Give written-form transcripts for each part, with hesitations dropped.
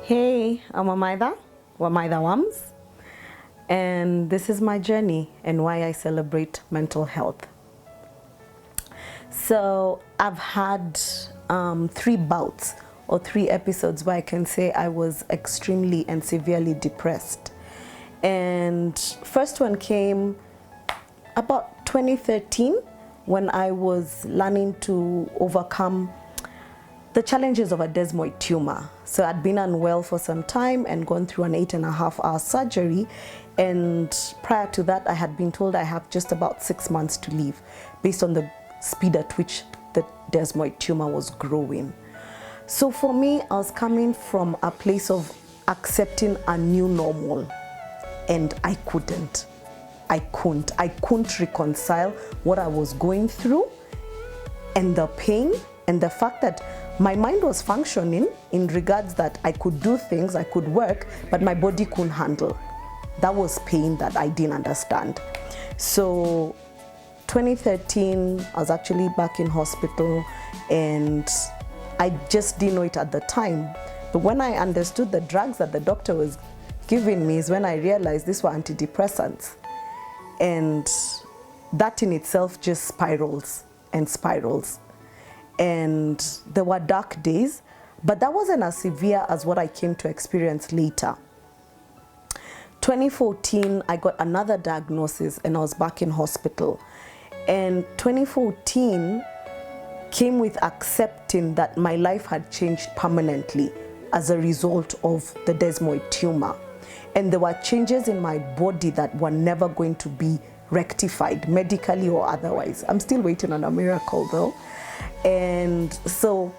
Hey, I'm Wamaida Wams, and this is my journey and why I celebrate mental health. So I've had 3 bouts or 3 episodes where I can say I was extremely and severely depressed. And first one came about 2013 when I was learning to overcome the challenges of a desmoid tumor. So I'd been unwell for some time and gone through an 8.5-hour surgery. And prior to that, I had been told I have just about 6 months to live based on the speed at which the desmoid tumor was growing. So for me, I was coming from a place of accepting a new normal, and I couldn't reconcile what I was going through and the pain and the fact that my mind was functioning in regards that I could do things, I could work, but my body couldn't handle. That was pain that I didn't understand. So 2013, I was actually back in hospital and I just didn't know it at the time. But when I understood the drugs that the doctor was giving me is when I realized these were antidepressants. And that in itself just spirals and spirals. And there were dark days, but that wasn't as severe as what I came to experience later. 2014, I got another diagnosis and I was back in hospital. And 2014 came with accepting that my life had changed permanently as a result of the desmoid tumor. And there were changes in my body that were never going to be rectified, medically or otherwise. I'm still waiting on a miracle though. And so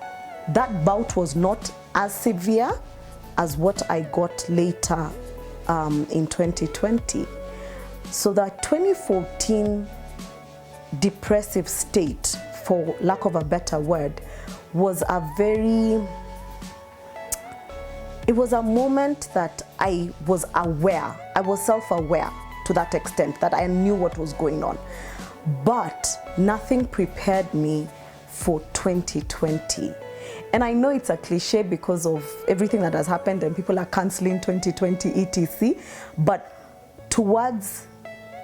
that bout was not as severe as what I got later in 2020. So that 2014 depressive state, for lack of a better word, was it was a moment that I was aware, I was self-aware to that extent that I knew what was going on. But nothing prepared me for 2020. And I know it's a cliche because of everything that has happened and people are canceling 2020 etc. But towards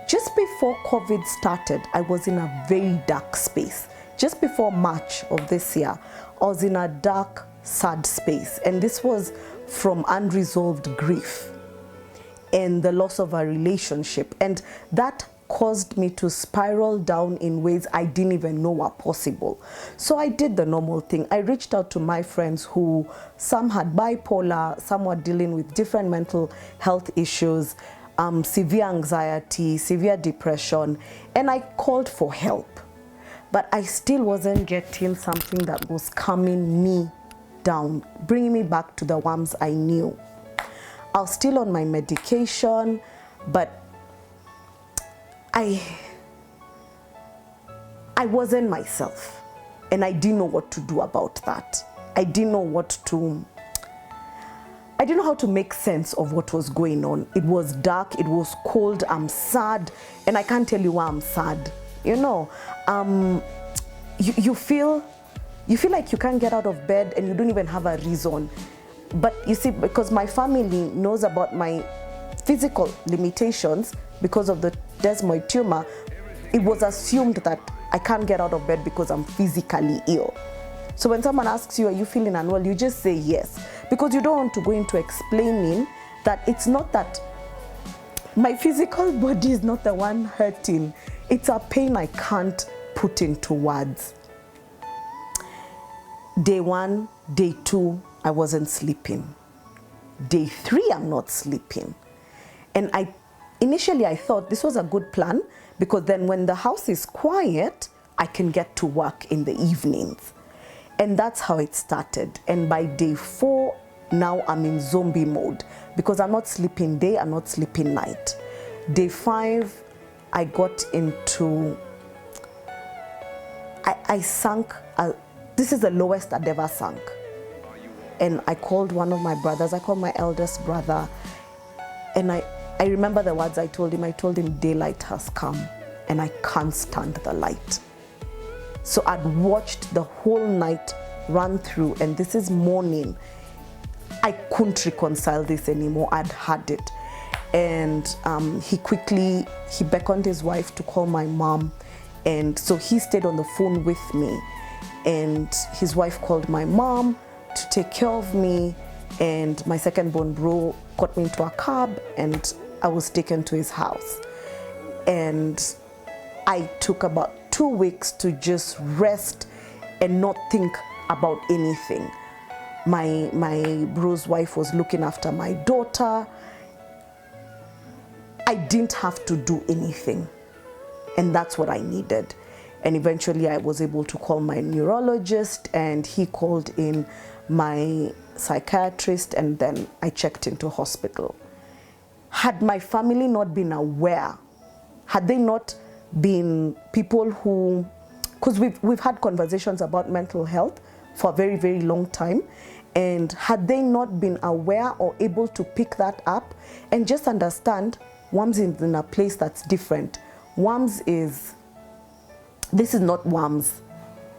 just before COVID started, I was in a very dark space. Just before March of this year, I was in a dark, sad space. And this was from unresolved grief and the loss of a relationship. And that caused me to spiral down in ways I didn't even know were possible. So I did the normal thing. I reached out to my friends who, some had bipolar, some were dealing with different mental health issues, severe anxiety, severe depression, and I called for help. But I still wasn't getting something that was calming me down, bringing me back to the Wams I knew. I was still on my medication, but I wasn't myself, and I didn't know what to do about that. I didn't know how to make sense of what was going on. It was dark, it was cold, I'm sad, and I can't tell you why I'm sad. You know, you feel like you can't get out of bed and you don't even have a reason. But you see, because my family knows about my physical limitations because of the desmoid tumor, it was assumed that I can't get out of bed because I'm physically ill. So when someone asks you, are you feeling unwell, you just say yes, because you don't want to go into explaining that it's not that my physical body is not the one hurting. It's a pain I can't put into words. Day 1, day 2, I wasn't sleeping. Day 3, I'm not sleeping. And initially I thought this was a good plan because then when the house is quiet, I can get to work in the evenings. And that's how it started. And by day 4, now I'm in zombie mode because I'm not sleeping day, I'm not sleeping night. Day 5, I got into, I sank, this is the lowest I'd ever sunk. And I called one of my brothers, I called my eldest brother, and I remember the words I told him, daylight has come and I can't stand the light. So I'd watched the whole night run through, and this is morning. I couldn't reconcile this anymore. I'd had it. And he beckoned his wife to call my mom. And so he stayed on the phone with me. And his wife called my mom to take care of me. And my second born bro got me into a cab and I was taken to his house. And I took about 2 weeks to just rest and not think about anything. My bro's wife was looking after my daughter. I didn't have to do anything, and that's what I needed. And eventually I was able to call my neurologist, and he called in my psychiatrist, and then I checked into hospital. Had my family not been aware, had they not been people who, because we've had conversations about mental health for a very, very long time, and had they not been aware or able to pick that up and just understand WAMS is in a place that's different. This is not WAMS.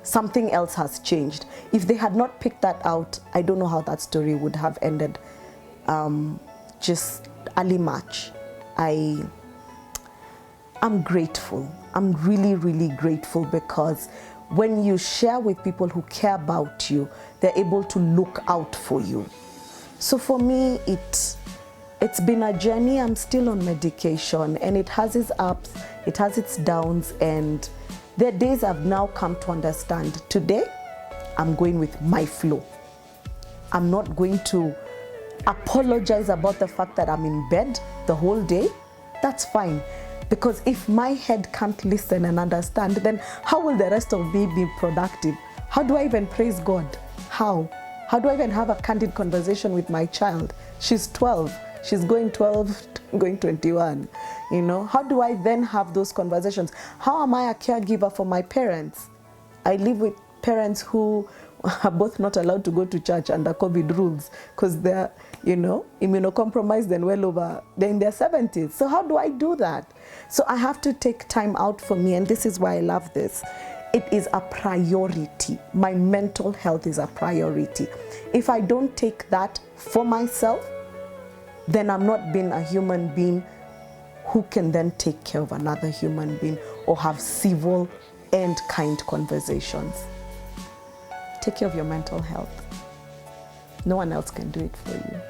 Something else has changed. If they had not picked that out, I don't know how that story would have ended. Just early March. I'm grateful. I'm really, really grateful, because when you share with people who care about you, they're able to look out for you. So for me, it's been a journey. I'm still on medication, and it has its ups, it has its downs, and there are days I've now come to understand. Today, I'm going with my flow. I'm not going to apologize about the fact that I'm in bed the whole day. That's fine. Because if my head can't listen and understand, then how will the rest of me be productive? How do I even praise God? How? How do I even have a candid conversation with my child? She's 12. She's going 12, going 21. You know, how do I then have those conversations? How am I a caregiver for my parents? I live with parents who are both not allowed to go to church under COVID rules because they're, immunocompromised and they're in their 70s. So how do I do that? So I have to take time out for me, and this is why I love this. It is a priority. My mental health is a priority. If I don't take that for myself, then I'm not being a human being who can then take care of another human being or have civil and kind conversations. Take care of your mental health. No one else can do it for you.